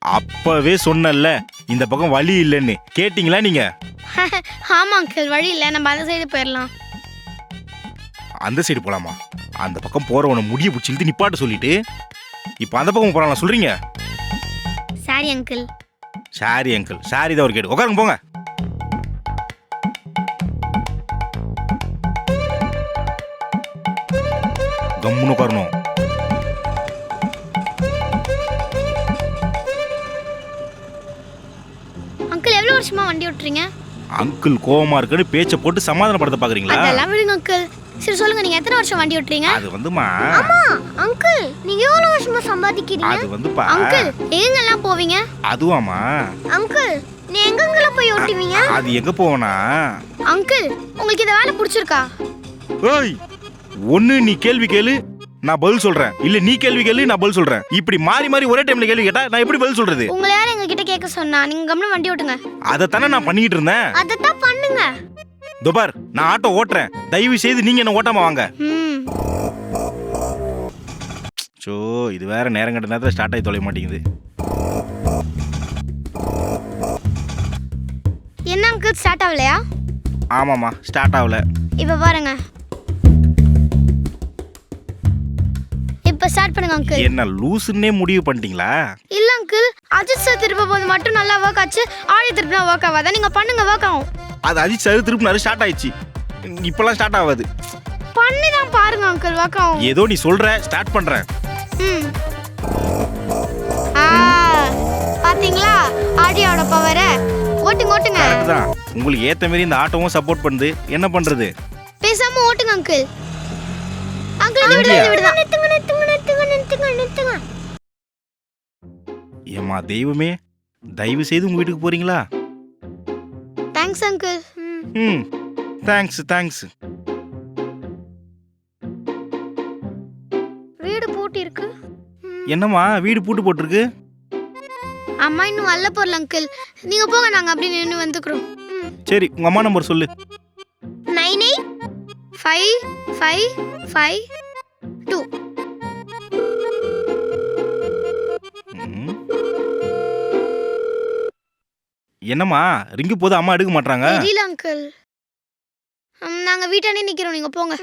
அப்பவே சொன்னல இந்த பக்கம் வழி இல்லைன்னு. கேட்டீங்களா நீங்க? ஆமா அங்கிள், வழி இல்லை, நம்ம அந்த சைடு போயிடலாம். அந்த சைடு போலாமா? அந்த பக்கம் போறவன முடிய பிடிச்சி இழுத்து நிப்பாட்ட சொல்லிட்டு இப்ப அந்த பக்கம் போறாங்களா சொல்றீங்க? Sorry uncle. Sorry uncle, sorry தான் ஒரு கேடு. உட்காருங்க போங்க. கம்முன்னு உட்காரணும். அங்கிள் எவ்வளவு வருஷமா வண்டி ஓட்டுறீங்க? அங்கிள் கோவமா இருக்குன்னு பேச்ச போட்டு சமாதானப்படுத்த பாக்குறீங்களா? அதெல்லாம் விடுங்க அங்கிள். சரி சொல்லுங்க, நீங்க எத்தனை வருஷம் வண்டி ஓட்டுறீங்க? அது வந்துமா அம்மா அங்கிள், நீங்க எவ்வளவு வருஷமா சம்பாதிக்கிறீங்க? அது வந்துப்பா அங்கிள் எங்கெல்லாம் போவீங்க? அதுவாமா அங்கிள் நீ எங்கெங்கெல்லாம் போய் ஓட்டுவீங்க? அது எங்க போவனா? அங்கிள் உங்களுக்கு இந்த வேலை பிடிச்சிருக்கா? ஏய், ஒண்ணு நீ கேள்வி கேளு நான் பதில் சொல்றேன், இல்ல நீ கேள்வி கேளு நான் பதில் சொல்றேன். இப்படி மாறி மாறி ஒரே டைம்ல கேள்வி கேட்டா நான் எப்படி பதில் சொல்றது? உங்களை யாரும் எங்க கிட்ட கேட்க சொன்னா? நீங்க கம்முனு வண்டி ஓட்டுங்க. அதத்தானே நான் பண்ணிட்டு இருந்தேன். அதத்தான் பண்ணுங்க. துபார், நான் ஆட்டோ ஓட்டுறேன், தயவு செய்து நீங்க என்ன ஓட்டாம வாங்க. சோ, இது வேற நேரம் கட்ட நேரத்துல ஸ்டார்ட் ஆகி தொலைய மாட்டேங்குது. என்ன அங்கிள் ஸ்டார்ட் ஆகலையா? ஆமாமா, ஸ்டார்ட் ஆகல. இப்ப பாருங்க, இப்ப ஸ்டார்ட் பண்ணுங்க அங்கிள். என்ன லூசுன்னே முடிவு பண்ணிட்டீங்களா? இல்ல அங்கிள், அஜித் சார் திருப்ப போது மட்டும் நல்லா ஒர்க் ஆச்சு, ஆழி திருப்பினா ஒர்க் ஆகாதா? நீங்க பண்ணுங்க, ஒர்க் ஆகும். அது அஜித் சார் திருப்பினாரு, ஸ்டார்ட் ஆயிடுச்சு. இப்பெல்லாம் ஸ்டார்ட் ஆகாது. பண்ணி தான் பாருங்க அங்கிள், ஒர்க் ஆகும். ஏதோ நீ சொல்ற, ஸ்டார்ட் பண்றேன். பாத்தீங்களா ஆடியோட பவரை? ஓட்டுங்க ஓட்டுங்க. அதுதான் உங்களுக்கு ஏத்த மாதிரி இந்த ஆட்டோவும் சப்போர்ட் பண்ணுது. என்ன பண்றது? பேசாம ஓட்டுங்க அங்கிள். அங்கிள் விடுங்க. நிறுத்துங்க. ஏமா தெய்வமே, தயவு செய்து உங்க வீட்டுக்கு போறீங்களா? Thanks uncle. தேங்க்ஸ். வீடு பூட்டி இருக்கு. என்னம்மா வீடு பூட்டு போட்டிருக்கு? அம்மா இன்னும் வரல போறல அங்கிள். நீங்க போங்க, நாங்க அப்படியே நின்னு வந்துக்கிறோம். சரி, உங்க அம்மா நம்பர் சொல்லு. 985552. என்னம்மா ரிங்கு போது அம்மா எடுக்க மாட்டாங்க? தெரியல அங்கிள். நாங்க வீட்டானே நிக்கிறோம், நீங்க போங்க.